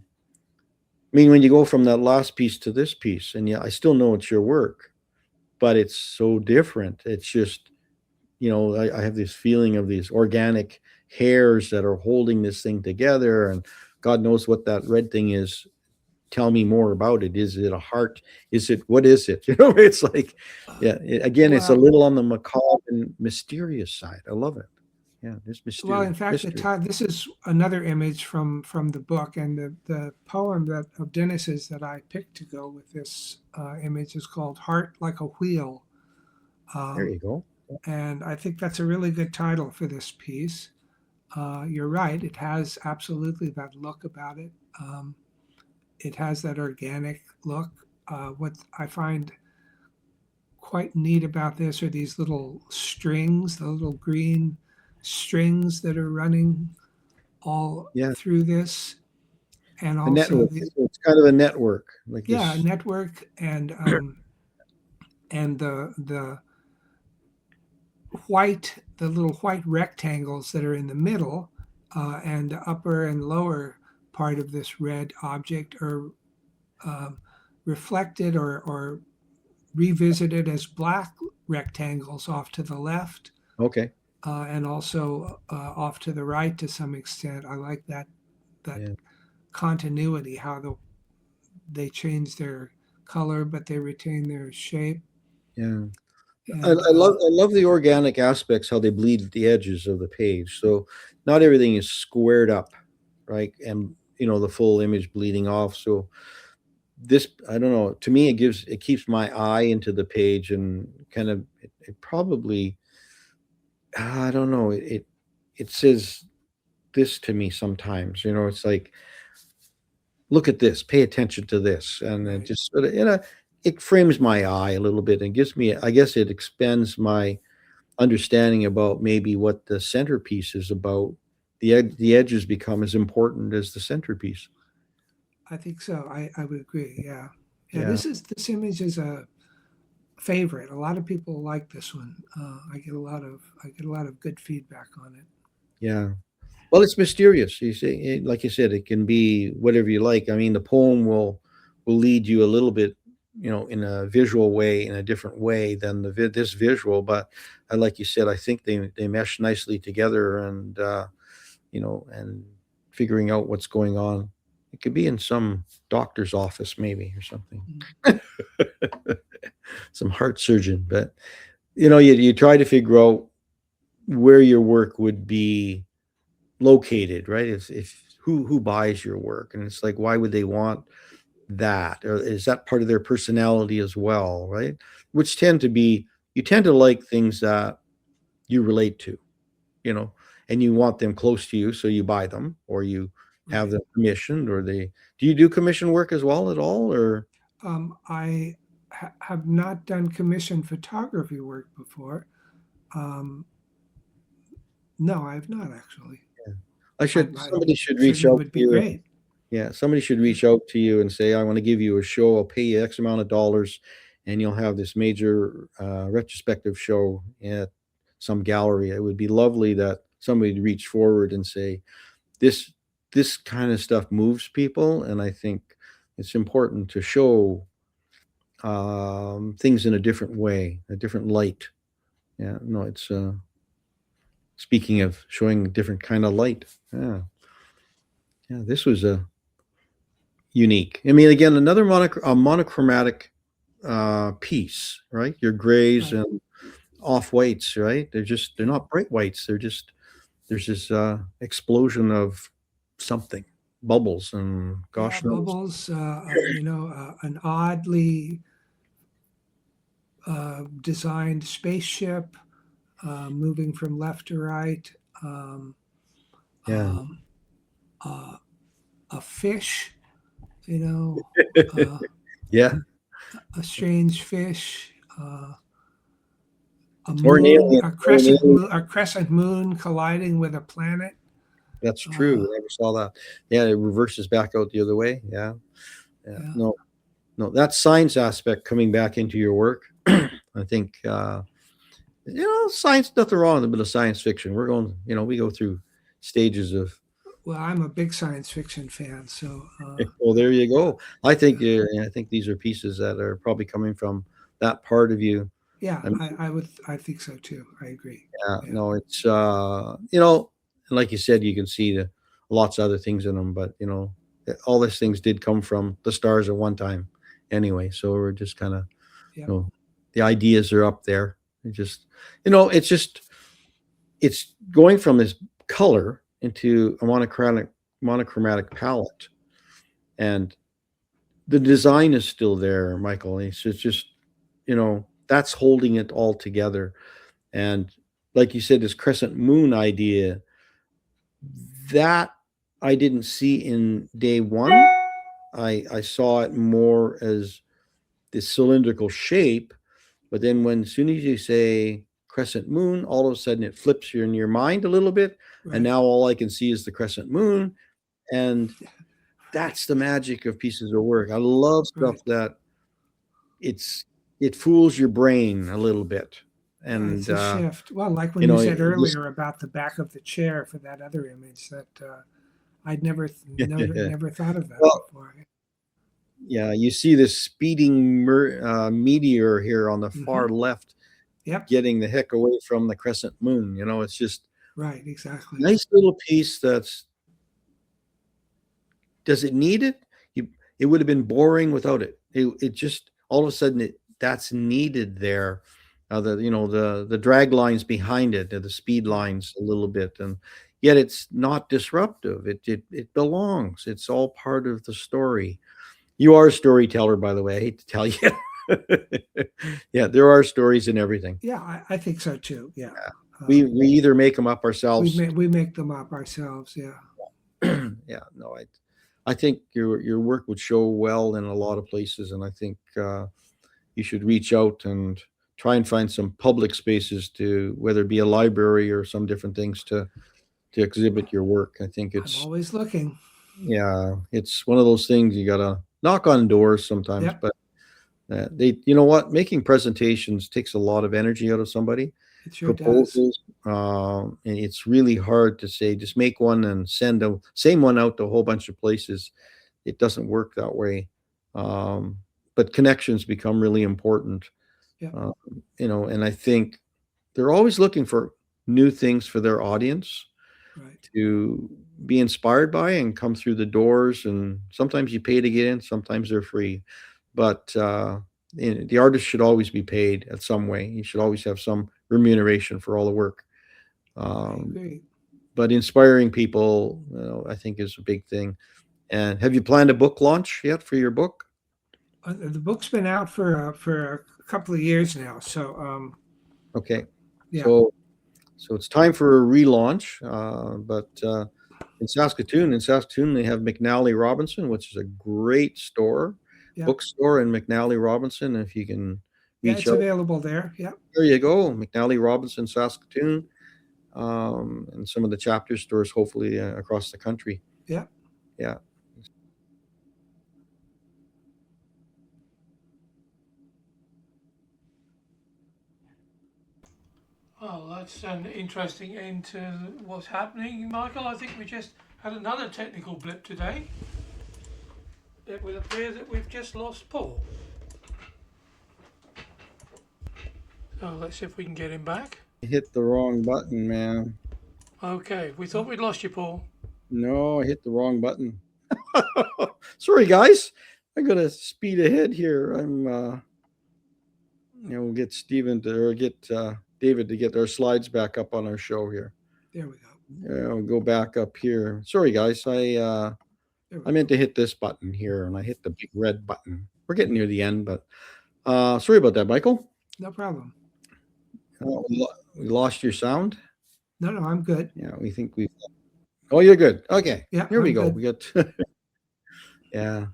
I mean, when you go from that last piece to this piece, and yeah, I still know it's your work, but it's so different. It's just, I have this feeling of these organic hairs that are holding this thing together, and God knows what that red thing is. Tell me more about it. Is it a heart? Is it, what is it? It's like, yeah. Again, it's a Well, little on the macabre and mysterious side. I love it. Yeah, there's well, in mysterious fact, mystery. this is another image from the book, and the poem that of Dennis's that I picked to go with this image is called "Heart Like a Wheel," There um, you go. and I think that's a really good title for this piece. You're right; it has absolutely that look about it. It has that organic look. What I find quite neat about this are these little strings, the little green strings that are running all Yeah, through this, and a also network. the, It's kind of a network, like yeah, this. network, and the the little white rectangles that are in the middle, and the upper and lower part of this red object are um, reflected or revisited as black rectangles off to the left, Okay. and also off to the right to some extent. I like that Yeah. continuity, how they change their color but they retain their shape. Yeah. I, And I love I love the organic aspects, how they bleed at the edges of the page. So not everything is squared up, right? And the full image bleeding off. So this, I don't know, to me it keeps my eye into the page, and kind of it probably, I don't know, it says this to me sometimes. It's like, look at this, pay attention to this, and it Right. just sort of, it frames my eye a little bit and gives me, I guess, it expands my understanding about maybe what the centerpiece is about. The edges become as important as the centerpiece. I think so. I would agree. Yeah. Yeah. Yeah, This image is a favorite. A lot of people like this one. I get a lot of good feedback on it. yeah. Well, it's mysterious. You see, like you said, it can be whatever you like. I mean, the poem will lead you a little bit, in a visual way, in a different way than this visual. But like you said, I think they mesh nicely together, and and figuring out what's going on. It could be in some doctor's office, maybe, or something. Some heart surgeon, but you try to figure out where your work would be located, right? If who buys your work, and it's like, why would they want that? Or is that part of their personality as well, right? Which tend to be, you tend to like things that you relate to, you know, and you want them close to you, so you buy them, or you have Right. them commissioned, or they do you do commission work as well at all, or I have not done commission photography work before. Um, no, I have not actually. I somebody should reach certainly out would to be you. great. Yeah, somebody should reach out to you and say, "I want to give you a show. I'll pay you X amount of dollars, and you'll have this major retrospective show at some gallery." It would be lovely that somebody would reach forward and say, "This this kind of stuff moves people, and I think it's important to show things in a different way, a different light." Yeah, no, it's speaking of showing a different kind of light. Yeah, yeah, this was a unique. I mean, again, another a monochromatic piece, right? Your grays Right. and off whites, right? They're Yeah. not bright whites. There's this explosion of something, bubbles, and Yeah. gosh knows. Bubbles. An oddly designed spaceship moving from left to right. Um, Yeah, um, uh, a fish. You know. Uh, yeah, a strange fish. A or an moon, alien, or an alien. a crescent moon colliding with a planet. That's true. Uh, I never saw that. Yeah, it reverses back out the other way. Yeah, yeah. yeah, No, no, that science aspect coming back into your work. I think science, nothing wrong with a bit of science fiction. We're going, we go through stages of. well, I'm a big science fiction fan, so Well, there you go. I think yeah, I think these are pieces that are probably coming from that part of you. yeah, I mean, I think so too. I agree. yeah, Yeah, no, it's and like you said, you can see lots of other things in them, but all these things did come from the stars at one time, anyway. So we're just kind of, yeah, you know, the ideas are up there. It's going from this color into a monochromatic palette, and the design is still there, Michael. It's just, that's holding it all together. And like you said, this crescent moon idea, that I didn't see in day one. I saw it more as this cylindrical shape, but then as soon as you say crescent moon, all of a sudden it flips in your mind a little bit, and right, now all I can see is the crescent moon, and right, that's the magic of pieces of work. I love stuff right. that it's it fools your brain a little bit, Yeah, it's and a shift. Well, like when you said this earlier about the back of the chair for that other image, that I'd never thought of that well, before. yeah, you see this speeding meteor here on the Hmm. far left, Yep. getting the heck away from the crescent moon. It's just Right. Exactly. nice little piece. Does it need it? It would have been boring without it. It just, all of a sudden, that's needed there. The drag lines behind it, the speed Yeah. lines a little bit, and yet it's not disruptive. It belongs. It's all part of the story. You are a storyteller, by the way. I hate to tell you. Yeah, there are stories in everything. Yeah, I think so too. Yeah. We either make them up we ourselves. we make them up ourselves. Yeah. Yeah, no, I think your work would show well in a lot of places, and I think you should reach out and try and find some public spaces to, whether it be a library or some different things to exhibit your work. I think I'm it's, always looking. yeah, it's one of those things you gotta knock on doors sometimes, Yep. but they, you know what, making presentations takes a lot of energy out of somebody. It sure does. Proposals, and it's really hard to say just make one and send the same one out to a whole bunch of places. It doesn't work that way. Um, but connections become really important. Yep. And I think they're always looking for new things for their audience Right. to be inspired by and come through the doors. And sometimes you pay to get in, sometimes they're free. But the artist should always be paid at some way. You should always have some remuneration for all the work. I agree. But inspiring people, I think, is a big thing. And have you planned a book launch yet for your book? The book's been out for a couple of years now. So Okay. yeah. So it's time for a relaunch. But in Saskatoon, they have McNally Robinson, which is a great store, Yeah. bookstore in McNally Robinson. If you can Yeah, reach it's out, available there. Yeah. there you go, McNally Robinson, Saskatoon, and some of the chapter stores, hopefully across the country. Yeah. Yeah. Well, that's an interesting end to what's happening, Michael. I think we just had another technical blip today. It would appear that we've just lost Paul. So let's see if we can get him back. I hit the wrong button, man. Okay, we thought we'd lost you, Paul. No, I hit the wrong button. Sorry, guys. I gotta speed ahead here. We'll get Stephen to, or get David to get our slides back up on our show here. There we go. Yeah, we'll go back up here. Sorry, guys. I meant to hit this button here, and I hit the big red button. We're getting near the end, but sorry about that, Michael. No problem. We lost your sound. No, I'm good. Yeah, we think we. Oh, you're good. Okay. Yeah. Here we I'm go. good. We got. Yeah.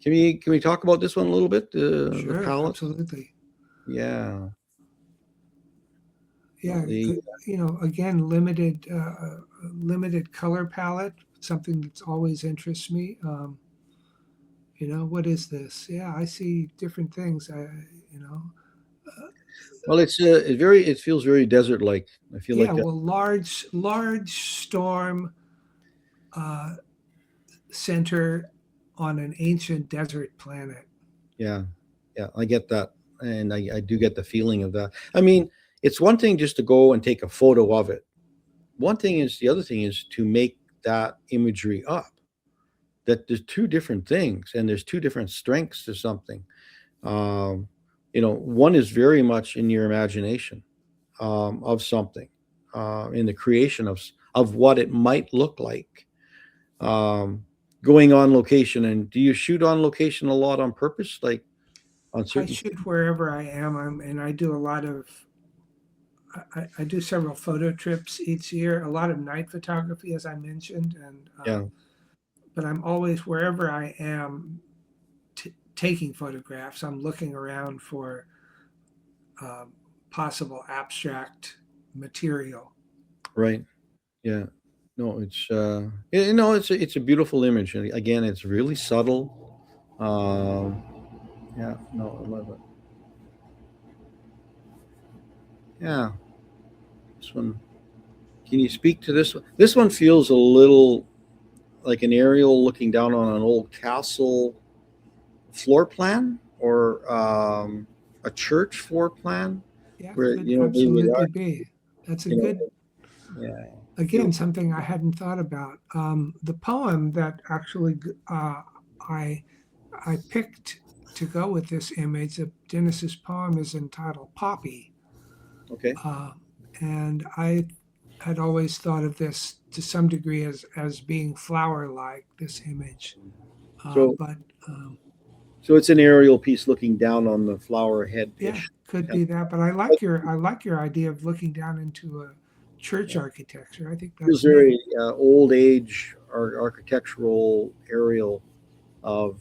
Can we talk about this one a little bit? The Sure. palette. Absolutely. Yeah. Yeah. Again, limited color palette. Something that's always interests me. What is this? Yeah, I see different things. Well, it feels very desert-like. I feel Yeah. like Well, large storm center on an ancient desert planet. yeah, I get that, and I do get the feeling of that. I mean, it's one thing just to go and take a photo of it. The other thing is to make that imagery up. That there's two different things, and there's two different strengths to something. One is very much in your imagination of something, in the creation of what it might look like. Going on location, and do you shoot on location a lot on purpose, like on I certain? shoot wherever I am, and I do a lot of. I do several photo trips each year. A lot of night photography, as I mentioned, and Yeah, but I'm always wherever I am taking photographs. I'm looking around for possible abstract material. right. Yeah. No, it's a beautiful image, and again, it's really subtle. Yeah, no, I love it. Yeah, this one. Can you speak to this one? This one feels a little like an aerial looking down on an old castle floor plan, or a church floor plan, Yeah, where could maybe absolutely be. That's a good. yeah, Again, something I hadn't thought about. The poem that actually I picked to go with this image, Dennis's poem, is entitled Poppy. okay, And I had always thought of this to some degree as being flower-like, this image. So But so it's an aerial piece looking down on the flower head yeah, ish. could And be that. But I like your idea of looking down into a church architecture. I think feels that's neat. very old age architectural aerial of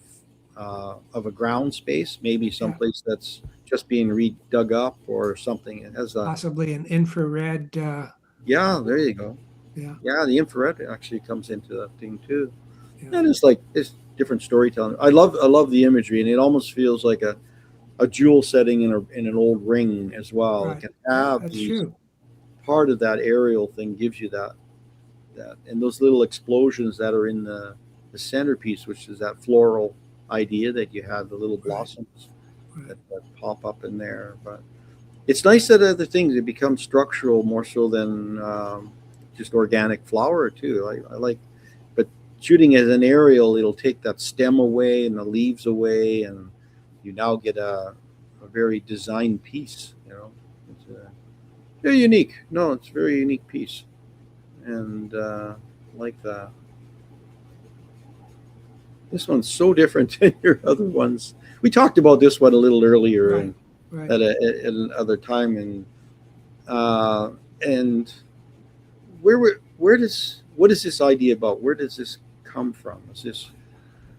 a ground space, maybe Yeah, someplace that's just being redug up or something. It has a possibly an infrared. yeah, there you go. Yeah, Yeah, the infrared actually comes into that thing too. yeah, And it's like it's different storytelling. I love the imagery, and it almost feels like a jewel setting in an old ring as well. It right. can have That's these true. part of that aerial thing gives you that and those little explosions that are in the centerpiece, which is that floral idea that you have the little Right, blossoms right. that pop up in there. But it's nice that other things it becomes structural more so than just organic flower too. I like, but shooting as an aerial, it'll take that stem away and the leaves away, and you now get a very designed piece. It's very unique. No, it's a very unique piece, and like that. This one's so different than your other ones. We talked about this one a little earlier Right, and right. at another time, uh, and where does what is this idea about? Where does this come from? Is this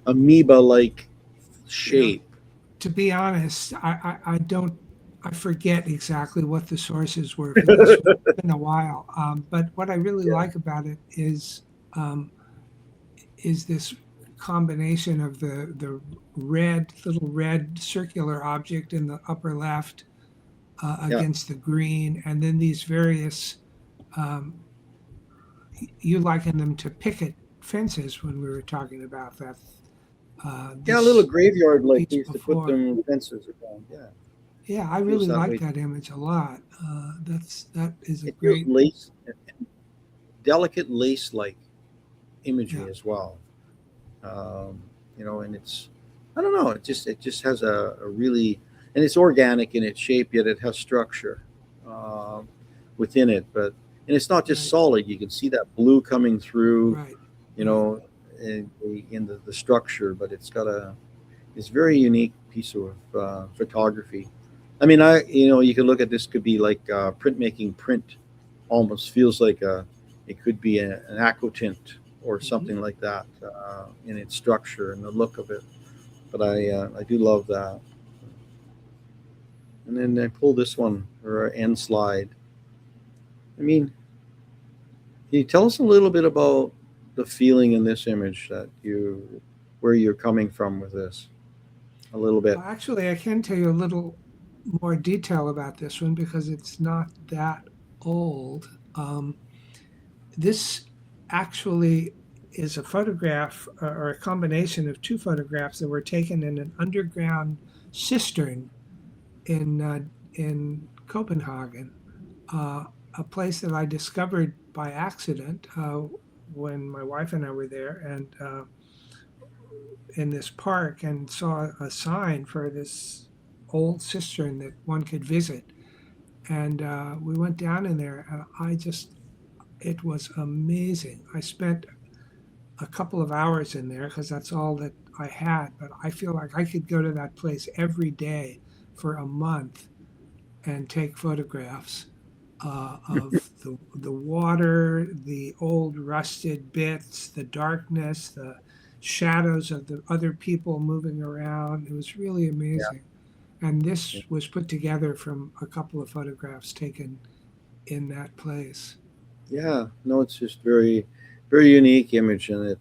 amoeba like You know, shape? to be honest, I don't. I forget exactly what the sources were for this one. It's been a while. But what I really Yeah, like about it um, is this combination of the red little red circular object in the upper left yeah, against the green, and then these various. Um, you liken them to picket fences when we were talking about that yeah. A little this graveyard like they piece used to put before. them fences around. Yeah, Yeah, I feels really that like way. that image a lot. That is a It feels great. lace, delicate lace like Yeah, imagery as well. um, and it's I don't know, it just has a really and it's organic in its shape yet it has structure um, within it, but and it's not just right, solid. You can see that blue coming through, right, you right. know in the structure, but it's very unique piece of photography. I mean, you can look at this could be like printmaking. Print almost feels like it could be an aquatint or Hmm. something like that in its structure and the look of it. But I do love that. And then I pull this one or end slide. I mean, can you tell us a little bit about the feeling in this image where you're coming from with this? A little bit. Well, actually, I can tell you a little more detail about this one because it's not that old. This actually is a photograph or a combination of two photographs that were taken in an underground cistern in Copenhagen, uh, a place that I discovered by accident when my wife and I were there and in this park and saw a sign for this old cistern that one could visit. And we went down in there, and it was amazing. I spent a couple of hours in there because that's all that I had, but I feel like I could go to that place every day for a month and take photographs of the water, the old rusted bits, the darkness, the shadows of the other people moving around. It was really Yeah. amazing. And this was put together from a couple of photographs taken in that place. Yeah, no, it's just very unique image, and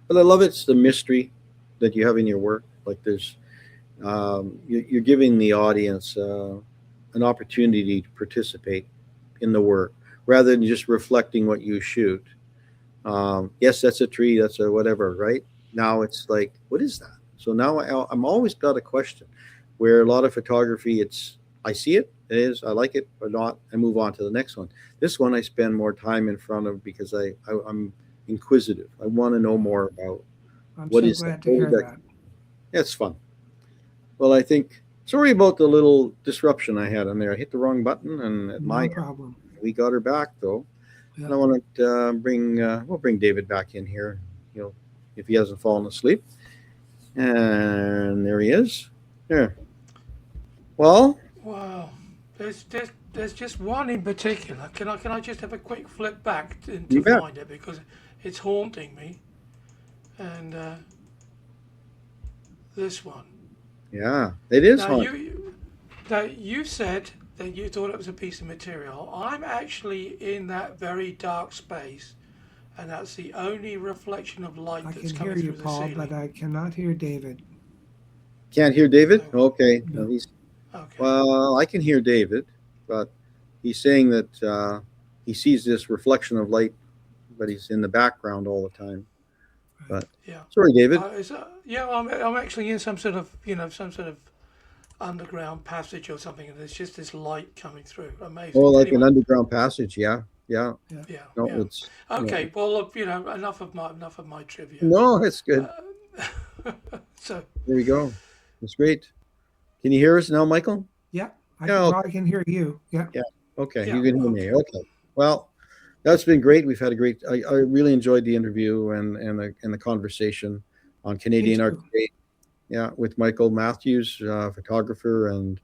but I love it's the mystery that you have in your work. Like you're giving the audience an opportunity to participate in the work rather than just reflecting what you shoot. Yes, that's a tree, that's a whatever, right? Now it's like, what is that? So now I'm always got a question where a lot of photography, I see it, it is, I like it or not, I move on to the next one. This one I spend more time in front of because I'm inquisitive. I want to know more about I'm what so is that? glad to What would hear that? that. Yeah, it's fun. Well, I think, sorry about the little disruption I had on there. I hit the wrong button and at my No end. problem. We got her back though. And Yeah. I want to we'll bring David back in here. He'll if he hasn't fallen asleep. And there he is. There. Well, Wow. There's just one in particular. Can I just have a quick flip back you to bet. find it because it's haunting me. And this one. Yeah, it is Now haunting. you said that you thought it was a piece of material. I'm actually in that very dark space, and that's the only reflection of light I that's can coming hear you, through the Paul, ceiling. but I cannot hear David. Can't hear David? No. Okay. No. No, he's Okay. well. I can hear David, but he's saying that he sees this reflection of light, but he's in the background all the time. But Yeah. sorry, David. Yeah, I'm actually in some sort of underground passage or something, and there's just this light coming through. Amazing. Oh, like an Anyway, underground passage. Yeah. yeah, No, yeah. it's Okay. Well, look, enough of my trivia. no, it's good. So There we go. It's great. Can you hear us now, Michael? Yeah, Yeah. I can hear you. Yeah. Yeah. Okay. Yeah, You can hear me. okay. Okay. Well, that's been great. We've had a great. I really enjoyed the interview and the conversation on Canadian art too. today. Yeah, with Michael Matthews, photographer and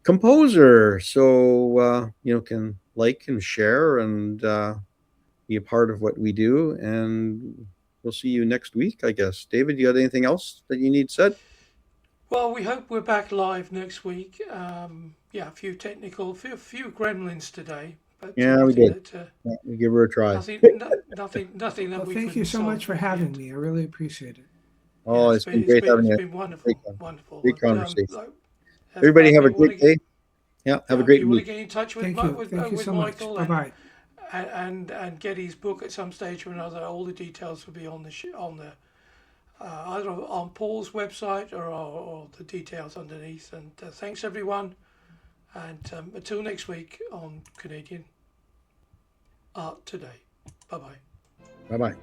composer. So can like and share and be a part of what we do. And we'll see you next week, I guess. David, you got anything else that you need said? well, we hope we're back live next week. Yeah, a few gremlins today, but Yeah, we nothing did. that Yeah, we give her a try. nothing that Well, we thank you couldn't so solve much for in the having end. me. I really appreciate it. Oh, it's been great having it's you. been wonderful, Great, wonderful. great But, conversation. Everybody have a great day. Yeah, have a If great you want to week. get in touch with Thank you. Thank you with so much. Michael Bye bye. and get his book at some stage or another, all the details will be on the either on Paul's website or the details underneath. And thanks everyone, and until next week on Canadian Art Today. Bye bye. Bye bye.